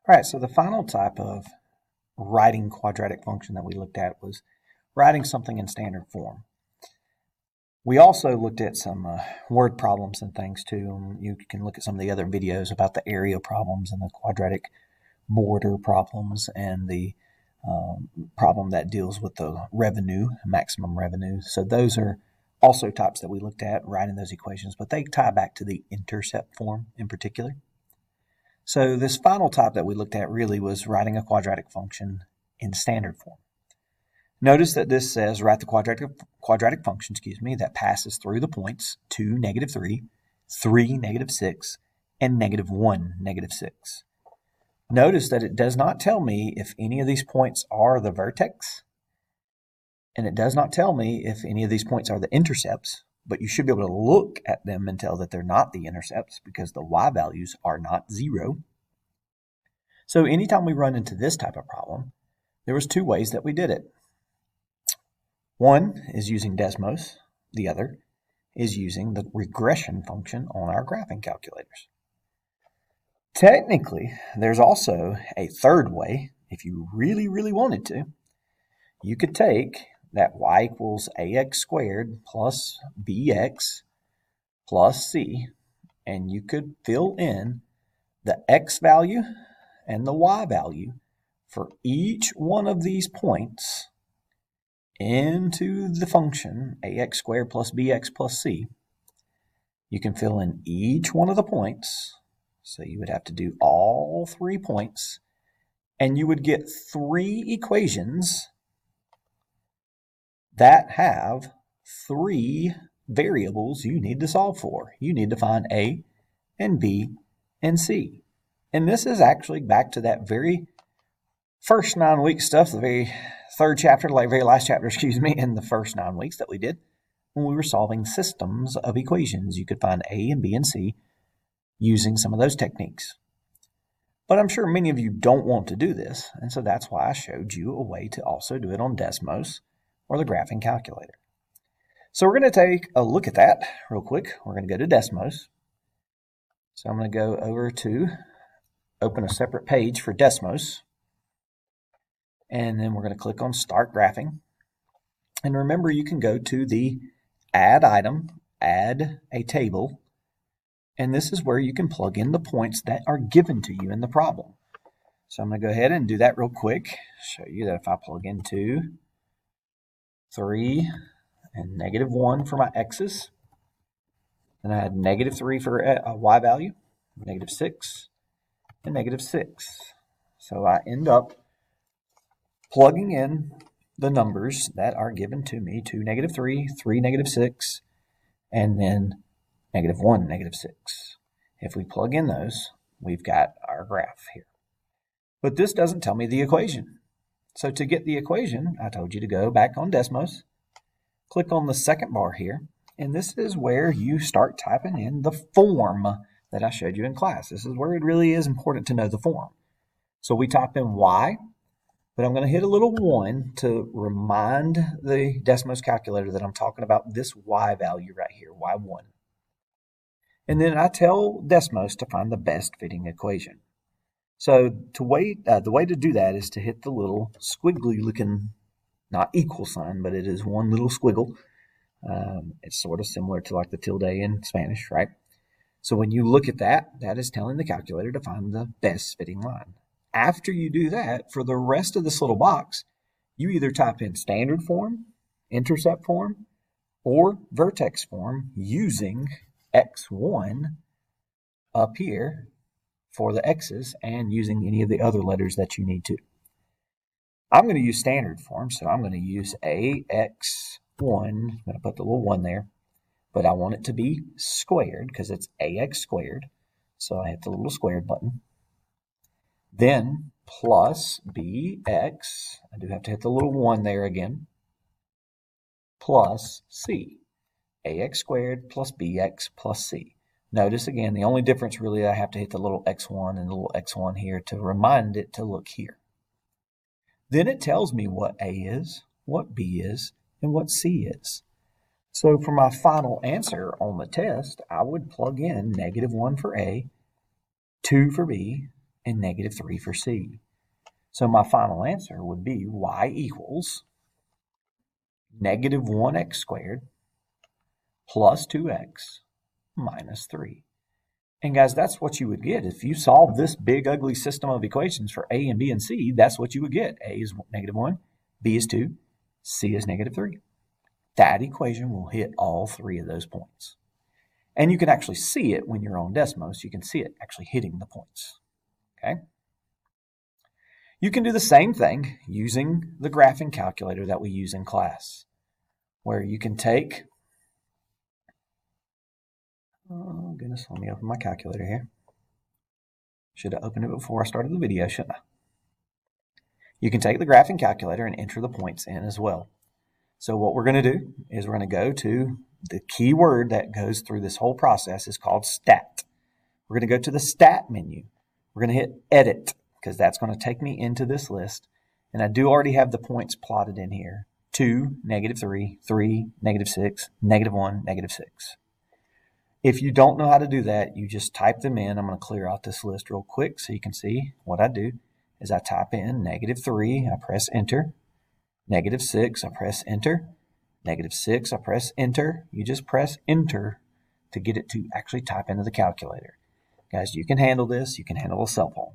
All right, so the final type of writing quadratic function that we looked at was writing something in standard form. We also looked at some word problems and things too. You can look at some of the other videos about the area problems and the quadratic border problems and the problem that deals with the revenue, maximum revenue. So those are also types that we looked at writing those equations, but they tie back to the intercept form in particular. So this final type that we looked at really was writing a quadratic function in standard form. Notice that this says write the quadratic function, that passes through the points 2, -3, 3, -6, and -1, -6. Notice that it does not tell me if any of these points are the vertex, and it does not tell me if any of these points are the intercepts, but you should be able to look at them and tell that they're not the intercepts because the y values are not 0. So anytime we run into this type of problem, there was two ways that we did it. One is using Desmos. The other is using the regression function on our graphing calculators. Technically, there's also a third way. If you really, really wanted to, you could take that y equals ax squared plus bx plus c, and you could fill in the x value and the y value for each one of these points into the function ax squared plus bx plus c. You can fill in each one of the points, so you would have to do all 3 points, and you would get 3 equations that have 3 variables you need to solve for. You need to find A and B and C. And this is actually back to that very first 9 week stuff, the very third chapter, like very last chapter, in the first 9 weeks that we did when we were solving systems of equations. You could find A and B and C using some of those techniques. But I'm sure many of you don't want to do this, and so that's why I showed you a way to also do it on Desmos or the graphing calculator. So we're going to take a look at that real quick. We're going to go to Desmos. So I'm going to go over to open a separate page for Desmos. And then we're going to click on Start Graphing. And remember, you can go to the Add Item, Add a Table, and this is where you can plug in the points that are given to you in the problem. So I'm going to go ahead and do that real quick. Show you that if I plug in 2, 3, and -1 for my x's, then I had -3 for a y value, -6, and -6. So I end up plugging in the numbers that are given to me, 2, -3, 3, -6, and then -1, -6. If we plug in those, we've got our graph here. But this doesn't tell me the equation. So to get the equation, I told you to go back on Desmos, click on the second bar here, and this is where you start typing in the form that I showed you in class. This is where it really is important to know the form. So we type in y, but I'm going to hit a little 1 to remind the Desmos calculator that I'm talking about this y value right here, y1. And then I tell Desmos to find the best fitting equation. So the way to do that is to hit the little squiggly looking, not equal sign, but it is one little squiggle. It's sort of similar to like the tilde in Spanish, right? So when you look at that, that is telling the calculator to find the best fitting line. After you do that, for the rest of this little box, you either type in standard form, intercept form, or vertex form using x1 up here for the x's and using any of the other letters that you need to. I'm going to use standard form, so I'm going to use ax1. I'm going to put the little 1 there, but I want it to be squared because it's ax squared. So I hit the little squared button. Then plus bx, I do have to hit the little 1 there again, plus c, ax squared plus bx plus c. Notice again, the only difference really, I have to hit the little x1 and the little x1 here to remind it to look here. Then it tells me what a is, what b is, and what c is. So for my final answer on the test, I would plug in -1 for a, 2 for b, and negative 3 for C. So my final answer would be y equals negative 1x squared plus 2x minus 3. And guys, that's what you would get. If you solve this big, ugly system of equations for A and B and C, that's what you would get. A is negative 1, B is 2, C is negative 3. That equation will hit all three of those points. And you can actually see it when you're on Desmos. You can see it actually hitting the points. Okay? You can do the same thing using the graphing calculator that we use in class, where you can take, oh goodness, let me open my calculator here. Should have opened it before I started the video, shouldn't I? You can take the graphing calculator and enter the points in as well. So what we're going to do is we're going to go to the key word that goes through this whole process is called stat. We're going to go to the stat menu. We're going to hit edit because that's going to take me into this list. And I do already have the points plotted in here. 2, negative 3, 3, negative 6, negative 1, negative 6. If you don't know how to do that, you just type them in. I'm going to clear out this list real quick so you can see what I do is I type in negative 3, I press enter. Negative 6, I press enter. Negative 6, I press enter. You just press enter to get it to actually type into the calculator. Guys, you can handle this. You can handle a cell phone.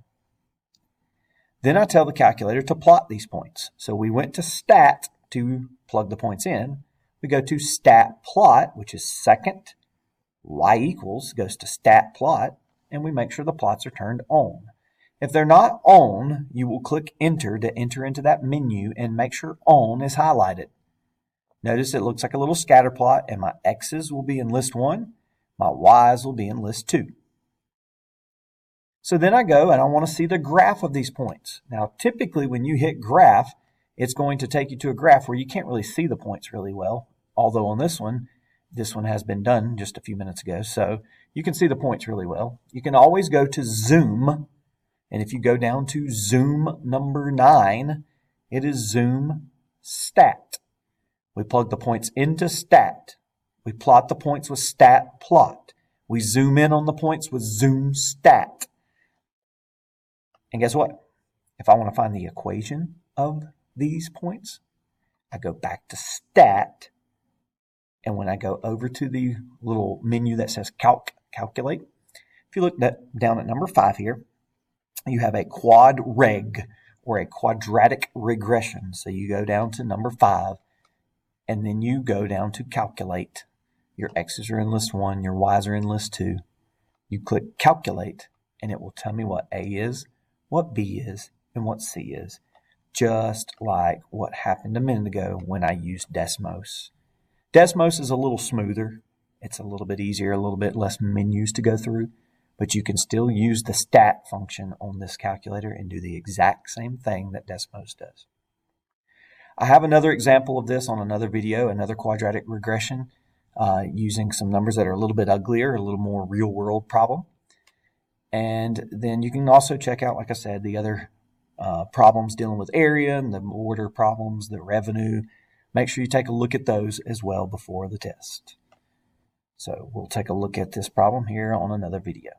Then I tell the calculator to plot these points. So we went to stat to plug the points in. We go to stat plot, which is second. Y equals goes to stat plot, and we make sure the plots are turned on. If they're not on, you will click enter to enter into that menu and make sure on is highlighted. Notice it looks like a little scatter plot, and my X's will be in list 1, my Y's will be in list 2. So then I go and I want to see the graph of these points. Now typically when you hit graph, it's going to take you to a graph where you can't really see the points really well, although on this one has been done just a few minutes ago, so you can see the points really well. You can always go to zoom. And if you go down to zoom number 9, it is zoom stat. We plug the points into stat. We plot the points with stat plot. We zoom in on the points with zoom stat. And guess what? If I want to find the equation of these points, I go back to stat. And when I go over to the little menu that says calculate, if you look down at number 5 here, you have a quad reg or a quadratic regression. So you go down to number 5 and then you go down to calculate. Your X's are in list 1, your Y's are in list 2. You click calculate and it will tell me what A is, what B is, and what C is. Just like what happened a minute ago when I used Desmos. Desmos is a little smoother. It's a little bit easier, a little bit less menus to go through. But you can still use the stat function on this calculator and do the exact same thing that Desmos does. I have another example of this on another video, another quadratic regression, using some numbers that are a little bit uglier, a little more real-world problem. And then you can also check out, like I said, the other problems dealing with area and the order problems, the revenue. Make sure you take a look at those as well before the test. So we'll take a look at this problem here on another video.